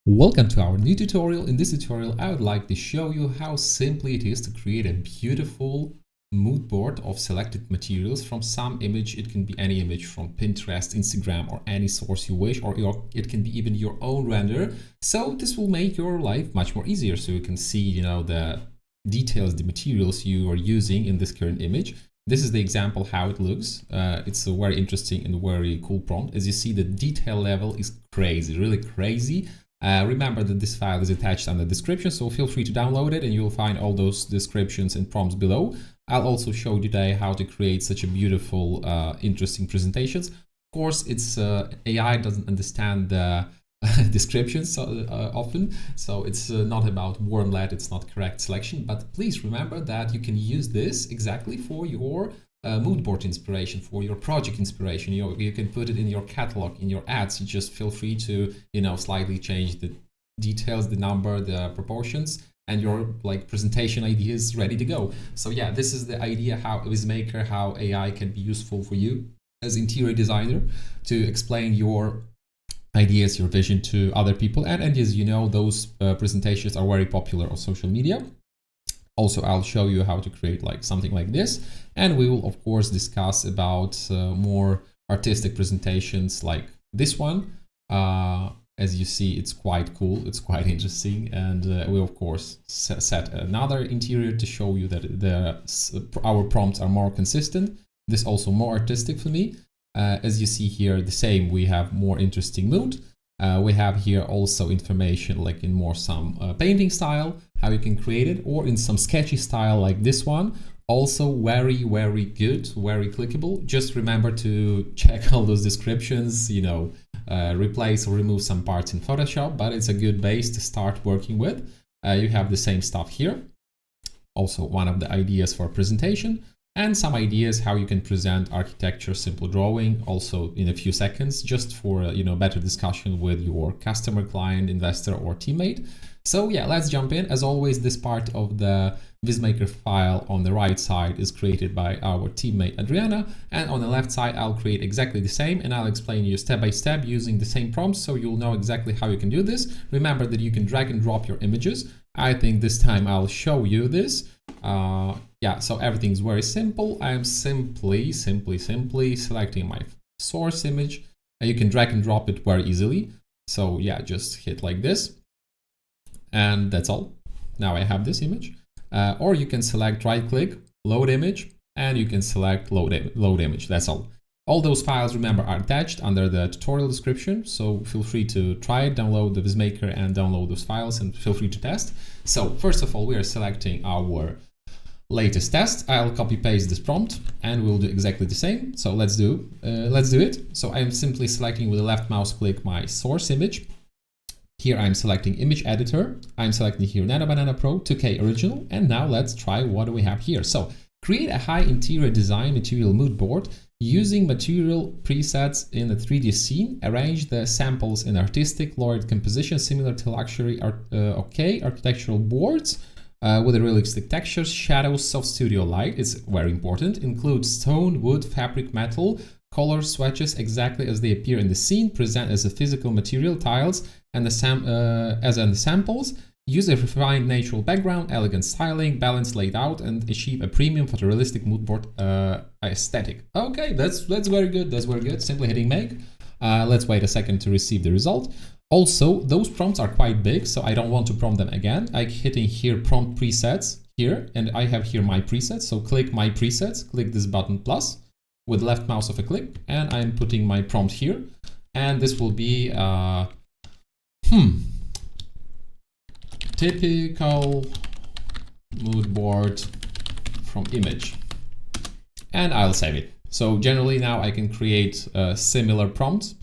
Welcome to our new tutorial. In this tutorial, I would like to show you how simply it is to create a beautiful mood board of selected materials from some image. It can be any image from Pinterest, Instagram, or any source you wish, or it can be even your own render. So this will make your life much more easier. So you can see, the details, the materials you are using in this current image. This is the example how it looks. It's a very interesting and very cool prompt. As you see, the detail level is crazy, really crazy. Remember that this file is attached on the description, so feel free to download it and you'll find all those descriptions and prompts below. I'll also show you today how to create such a beautiful, interesting presentations. Of course, it's AI doesn't understand the descriptions often, so it's not about warm-led, it's not correct selection, but please remember that you can use this exactly for your mood board inspiration, for your project inspiration. You can put it in your catalog, in your ads. You just feel free to slightly change the details, the number, the proportions, and your presentation idea is ready to go. So yeah, this is the idea how VizMaker, how AI can be useful for you as interior designer to explain your ideas, your vision to other people. And as you know, those presentations are very popular on social media. Also, I'll show you how to create something like this, and we will of course discuss about more artistic presentations like this one. As you see, it's quite cool, it's quite interesting, and we of course set another interior to show you that our prompts are more consistent. This also more artistic for me. As you see here, the same, we have more interesting mood. We have here also information like in more some painting style, how you can create it, or in some sketchy style like this one. Also very, very good, very clickable. Just remember to check all those descriptions, replace or remove some parts in Photoshop, but it's a good base to start working with. You have the same stuff here. Also one of the ideas for presentation, and some ideas how you can present architecture, simple drawing, also in a few seconds, just for better discussion with your customer, client, investor, or teammate. So yeah, let's jump in. As always, this part of the VizMaker file on the right side is created by our teammate Adriana, and on the left side I'll create exactly the same, and I'll explain you step by step using the same prompts, so you'll know exactly how you can do this. Remember that you can drag and drop your images. I think this time I'll show you this. Yeah, so everything's very simple. I'm simply selecting my source image, and you can drag and drop it very easily. So yeah, just hit like this, and that's all. Now I have this image. Or you can select right click, load image, and you can select load image. That's all. All those files, remember, are attached under the tutorial description, so feel free to try it, download the VizMaker and download those files, and feel free to test. So first of all, we are selecting our latest test. I'll copy paste this prompt and we'll do exactly the same. So let's do it. So I'm simply selecting with the left mouse click my source image. Here I'm selecting image editor. I'm selecting here NanoBanana Pro 2K original. And now let's try what do we have here. So create a high interior design material mood board using material presets in a 3D scene. Arrange the samples in artistic layered composition similar to luxury architectural boards. With the realistic textures, shadows, soft studio light is very important. Include stone, wood, fabric, metal, color swatches exactly as they appear in the scene. Present as a physical material, tiles, and the samples. Use a refined natural background, elegant styling, balanced layout, and achieve a premium photorealistic mood board aesthetic. Okay, that's very good. That's very good. Simply hitting make. Let's wait a second to receive the result. Also, those prompts are quite big, so I don't want to prompt them again. I'm hitting here prompt presets here, and I have here my presets. So click my presets, click this button plus with left mouse of a click, and I'm putting my prompt here. And this will be typical mood board from image, and I'll save it. So generally now I can create similar prompts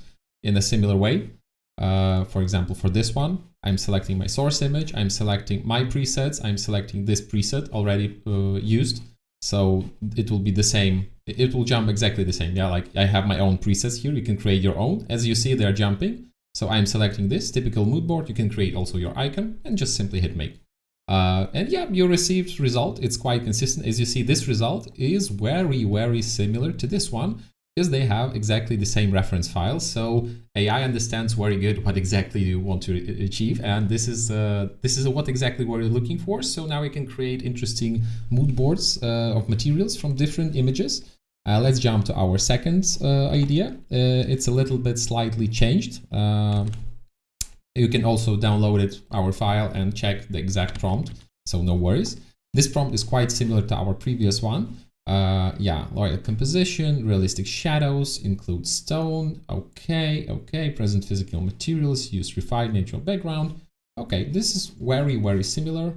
in a similar way. For example, for this one, I'm selecting my source image, I'm selecting my presets, I'm selecting this preset already used. So it will be the same, it will jump exactly the same. Yeah, like I have my own presets here, you can create your own. As you see, they're jumping. So I'm selecting this typical mood board. You can create also your icon and just simply hit make. And yeah, you received result. It's quite consistent. As you see, this result is very, very similar to this one. because they have exactly the same reference files. So AI understands very good what exactly you want to achieve, and this is what exactly we're looking for. So now we can create interesting mood boards of materials from different images. Let's jump to our second idea. It's a little bit slightly changed. You can also download it, our file, and check the exact prompt, so no worries. This prompt is quite similar to our previous one. Yeah, loyal composition, realistic shadows, include stone, okay, present physical materials, use refined natural background. Okay, this is very similar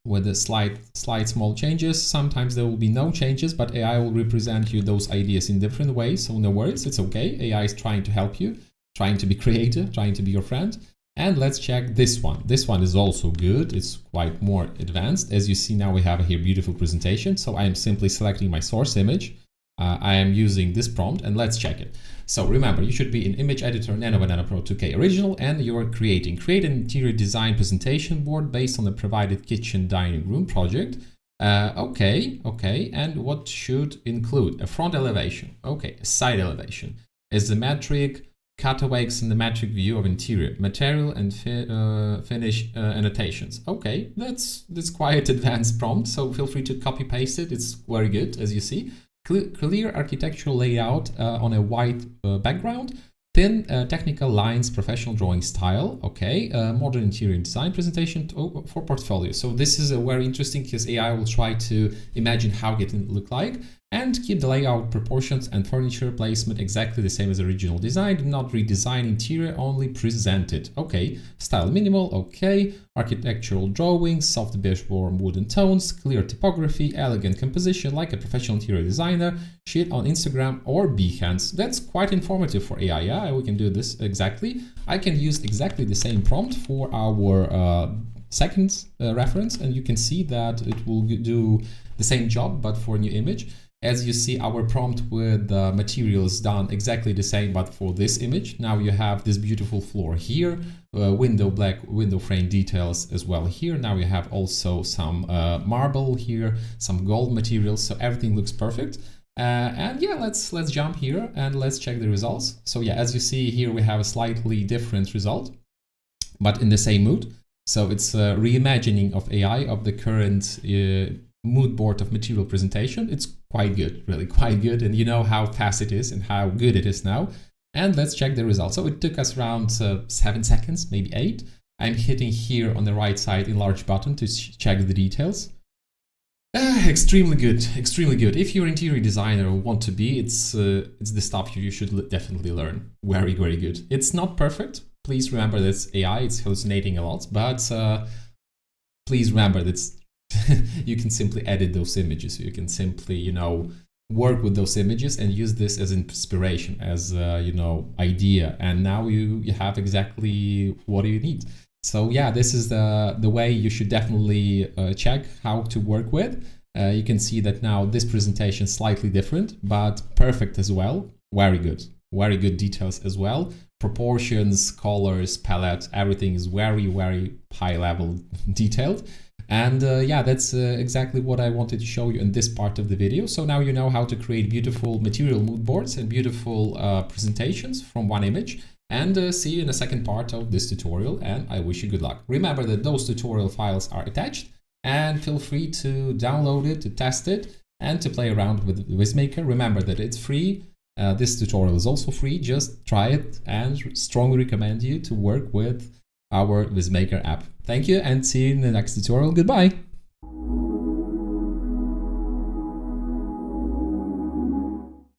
with the slight small changes. Sometimes there will be no changes, but AI will represent you those ideas in different ways, so no worries, it's okay. AI is trying to help you, trying to be creative, trying to be your friend. And let's check this one. This one is also good. It's quite more advanced. As you see now, we have here beautiful presentation. So I am simply selecting my source image. I am using this prompt, and let's check it. So remember, you should be in image editor NanoBanana Pro 2K original, and you're create an interior design presentation board based on the provided kitchen dining room project. Okay. And what should include? A front elevation. Okay, a side elevation. Isometric cutaways in the metric view of interior, material and finish annotations. Okay, that's quite advanced prompt, so feel free to copy paste it. It's very good, as you see. Clear architectural layout on a white background. Thin technical lines, professional drawing style. Okay, modern interior design presentation for portfolio. So this is very interesting because AI will try to imagine how it can look like, and keep the layout, proportions, and furniture placement exactly the same as original design. Do not redesign interior, only present it. Okay, style minimal. Okay, architectural drawings, soft beige warm wooden tones, clear typography, elegant composition like a professional interior designer. Shit on Instagram or Behance. That's quite informative for AI. Yeah, we can do this exactly. I can use exactly the same prompt for our second reference, and you can see that it will do the same job but for a new image. As you see, our prompt with the materials done exactly the same, but for this image. Now you have this beautiful floor here, black window frame details as well here. Now you have also some marble here, some gold materials, so everything looks perfect. And yeah, let's jump here and let's check the results. So yeah, as you see here, we have a slightly different result, but in the same mood. So it's a reimagining of AI of the current mood board of material presentation. It's quite good, really quite good, and you know how fast it is and how good it is now. And let's check the results. So it took us around 7 seconds, maybe 8. I'm hitting here on the right side enlarge button to check the details. Extremely good, extremely good. If you're an interior designer or want to be, it's the stuff you should definitely learn. Very good. It's not perfect. Please remember that it's AI, it's hallucinating a lot, but please remember that you can simply edit those images. You can simply, you know, work with those images and use this as inspiration, as you know, idea. And now you have exactly what you need. So yeah, this is the way you should definitely check how to work with. You can see that now this presentation is slightly different, but perfect as well. Very good details as well. Proportions, colors, palette, everything is very high level detailed. And yeah, that's exactly what I wanted to show you in this part of the video. So now you know how to create beautiful material mood boards and beautiful presentations from one image. And see you in the second part of this tutorial, and I wish you good luck. Remember that those tutorial files are attached, and feel free to download it, to test it, and to play around with VizMaker. Remember that it's free. This tutorial is also free. Just try it, and strongly recommend you to work with our VizMaker app. Thank you, and see you in the next tutorial. Goodbye.